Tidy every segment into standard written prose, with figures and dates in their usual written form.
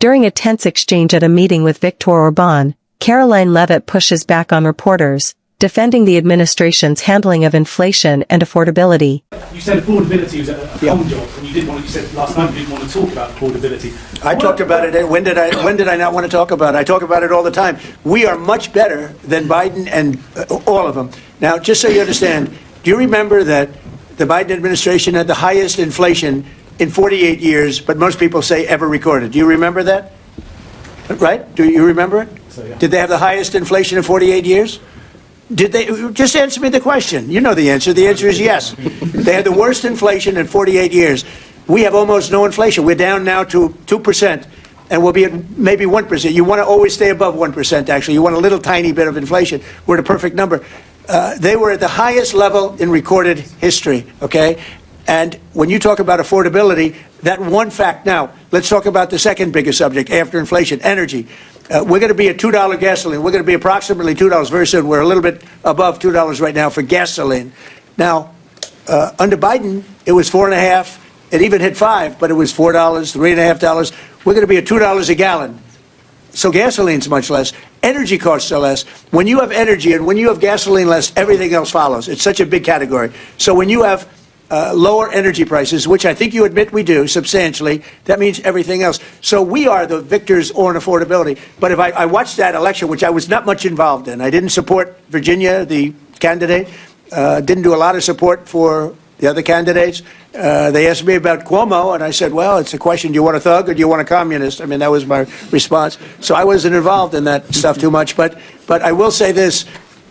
During a tense exchange at a meeting with Viktor Orbán, Karoline Leavitt pushes back on reporters, defending the administration's handling of inflation and affordability. You said affordability was a common job, and you said last night you didn't want to talk about affordability. I talked about it. When did I not want to talk about it? I talk about it all the time. We are much better than Biden and all of them. Now, just so you understand, do you remember that the Biden administration had the highest inflation in 48 years, but most people say ever recorded? Do you remember that? Right? Do you remember it? So, yeah. Did they have the highest inflation in 48 years? Did they? Just answer me the question. You know the answer. The answer is yes. They had the worst inflation in 48 years. We have almost no inflation. We're down now to 2%, and we'll be at maybe 1%. You want to always stay above 1%, actually. You want a little tiny bit of inflation. We're at a perfect number. They were at the highest level in recorded history, okay? And when you talk about affordability, that one fact. Now, let's talk about the second biggest subject after inflation, energy. We're going to be at $2 gasoline. We're going to be approximately $2 very soon. We're a little bit above $2 right now for gasoline. Now, under Biden, it was $4.50. It even hit $5, but it was $4, $3.50. We're going to be at $2 a gallon. So gasoline's much less. Energy costs are less. When you have energy and when you have gasoline less, everything else follows. It's such a big category. So when you have lower energy prices, which I think you admit we do substantially, that means everything else. So we are the victors on affordability. But if I watched that election, which I was not much involved in, I didn't support Virginia, the candidate, didn't do a lot of support for the other candidates. They asked me about Cuomo, and I said, well, it's a question, do you want a thug or do you want a communist? I mean, that was my response. So I wasn't involved in that stuff too much. But I will say this,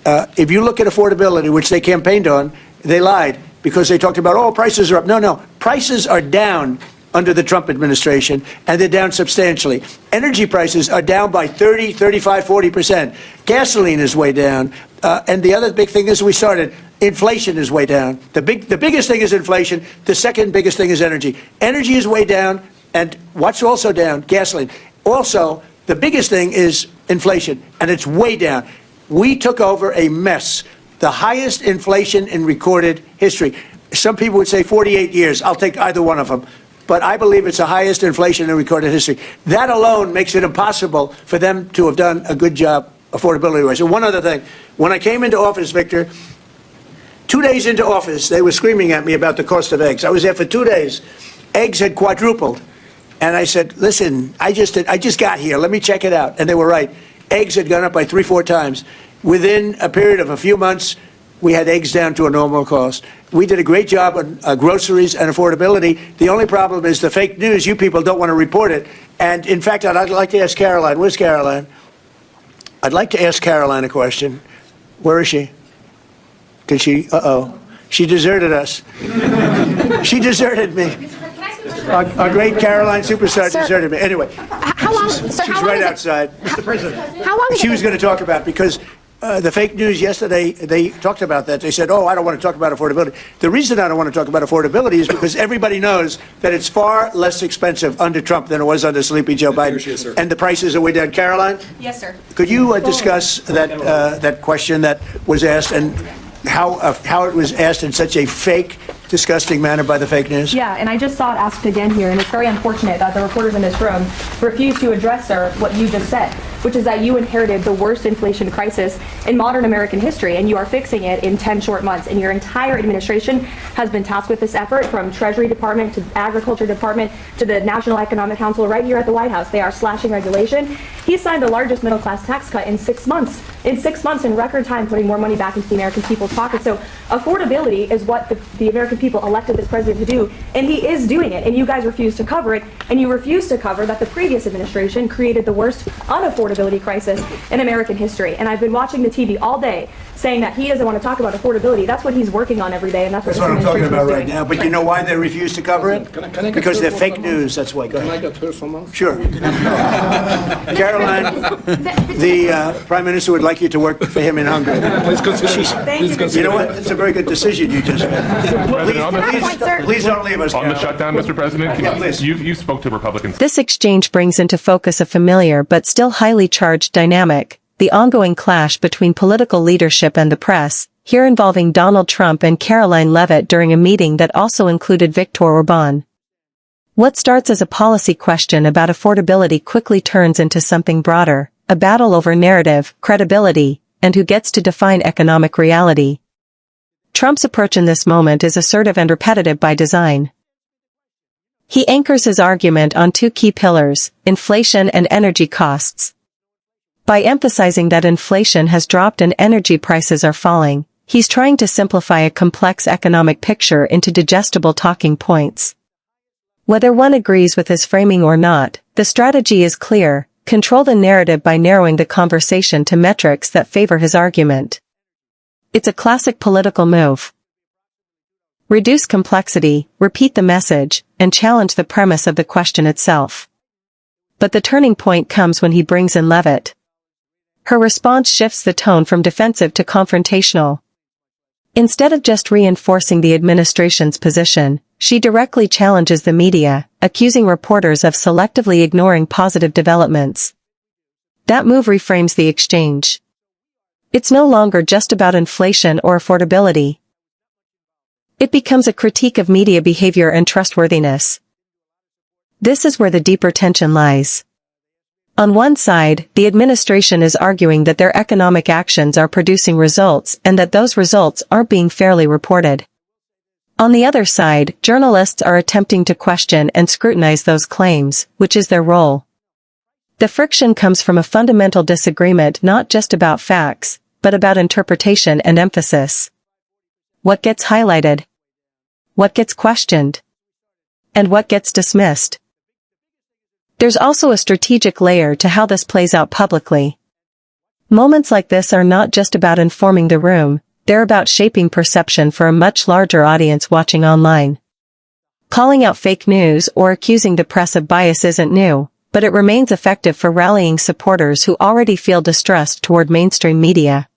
if you look at affordability, which they campaigned on, they lied. Because they talked about, oh, prices are up. No, prices are down under the Trump administration, and they're down substantially. Energy prices are down by 30, 35, 40%. Gasoline is way down. And the other big thing is inflation is way down. The biggest thing is inflation. The second biggest thing is energy. Energy is way down, and what's also down? Gasoline. Also, the biggest thing is inflation, and it's way down. We took over a mess. The highest inflation in recorded history. Some people would say 48 years. I'll take either one of them. But I believe it's the highest inflation in recorded history. That alone makes it impossible for them to have done a good job affordability-wise. And one other thing. When I came into office, Victor, 2 days into office, they were screaming at me about the cost of eggs. I was there for 2 days. Eggs had quadrupled. And I said, listen, I just got here. Let me check it out. And they were right. Eggs had gone up by 3-4 times. Within a period of a few months, we had eggs down to a normal cost. We did a great job on groceries and affordability. The only problem is the fake news. You people don't want to report it. And in fact, I'd like to ask Karoline. Where's Karoline? I'd like to ask Karoline a question. Where is she? Did she? She deserted us. She deserted me. Our great Karoline superstar deserted me. Anyway, how long, sir, she's right outside. Mr. President. How long? She was going to talk about, because the fake news yesterday, they talked about that. They said, oh, I don't want to talk about affordability. The reason I don't want to talk about affordability is because everybody knows that it's far less expensive under Trump than it was under Sleepy Joe Biden. And the prices are way down. Caroline? Yes, sir. Could you discuss that question that was asked and how it was asked in such a fake, disgusting manner by the fake news? Yeah, and I just saw it asked again here, and it's very unfortunate that the reporters in this room refuse to address, sir, what you just said, which is that you inherited the worst inflation crisis in modern American history, and you are fixing it in 10 short months. And your entire administration has been tasked with this effort, from Treasury Department to Agriculture Department to the National Economic Council right here at the White House. They are slashing regulation. He signed the largest middle-class tax cut in 6 months. In 6 months, in record time, putting more money back into the American people's pockets. So affordability is what the American people elected this president to do, and he is doing it, and you guys refuse to cover it, and you refuse to cover that the previous administration created the worst unaffordability crisis in American history. And I've been watching the TV all day saying that he doesn't want to talk about affordability. That's what he's working on every day, and that's what I'm talking about right now. But you know why they refuse to cover it? Because they're fake news. That's why. Go ahead. Can I get her someone? Sure. Caroline, the Prime Minister would like you to work for him in Hungary. Please consider. You know what? It's a very good decision you just made. Please don't leave us. On the shutdown, Mr. President, Yeah, please. you spoke to Republicans. This exchange brings into focus a familiar but still highly charged dynamic, the ongoing clash between political leadership and the press, here involving Donald Trump and Karoline Leavitt during a meeting that also included Viktor Orbán. What starts as a policy question about affordability quickly turns into something broader, a battle over narrative, credibility, and who gets to define economic reality. Trump's approach in this moment is assertive and repetitive by design. He anchors his argument on two key pillars, inflation and energy costs. By emphasizing that inflation has dropped and energy prices are falling, he's trying to simplify a complex economic picture into digestible talking points. Whether one agrees with his framing or not, the strategy is clear: control the narrative by narrowing the conversation to metrics that favor his argument. It's a classic political move. Reduce complexity, repeat the message, and challenge the premise of the question itself. But the turning point comes when he brings in Leavitt. Her response shifts the tone from defensive to confrontational. Instead of just reinforcing the administration's position, she directly challenges the media, accusing reporters of selectively ignoring positive developments. That move reframes the exchange. It's no longer just about inflation or affordability. It becomes a critique of media behavior and trustworthiness. This is where the deeper tension lies. On one side, the administration is arguing that their economic actions are producing results and that those results aren't being fairly reported. On the other side, journalists are attempting to question and scrutinize those claims, which is their role. The friction comes from a fundamental disagreement not just about facts, but about interpretation and emphasis. What gets highlighted? What gets questioned? And what gets dismissed? There's also a strategic layer to how this plays out publicly. Moments like this are not just about informing the room, they're about shaping perception for a much larger audience watching online. Calling out fake news or accusing the press of bias isn't new, but it remains effective for rallying supporters who already feel distrust toward mainstream media.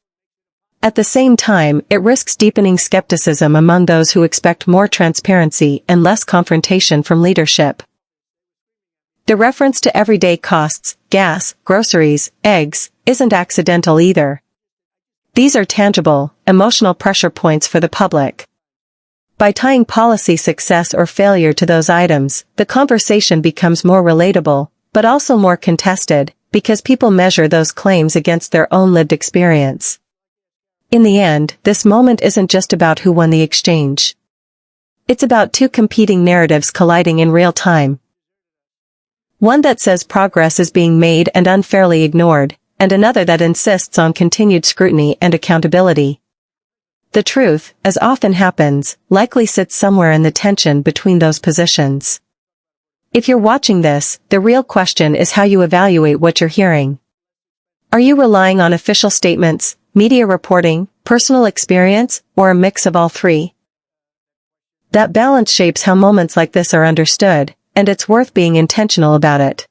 At the same time, it risks deepening skepticism among those who expect more transparency and less confrontation from leadership. The reference to everyday costs, gas, groceries, eggs, isn't accidental either. These are tangible, emotional pressure points for the public. By tying policy success or failure to those items, the conversation becomes more relatable, but also more contested, because people measure those claims against their own lived experience. In the end, this moment isn't just about who won the exchange. It's about two competing narratives colliding in real time. One that says progress is being made and unfairly ignored, and another that insists on continued scrutiny and accountability. The truth, as often happens, likely sits somewhere in the tension between those positions. If you're watching this, the real question is how you evaluate what you're hearing. Are you relying on official statements, media reporting, personal experience, or a mix of all three? That balance shapes how moments like this are understood, and it's worth being intentional about it.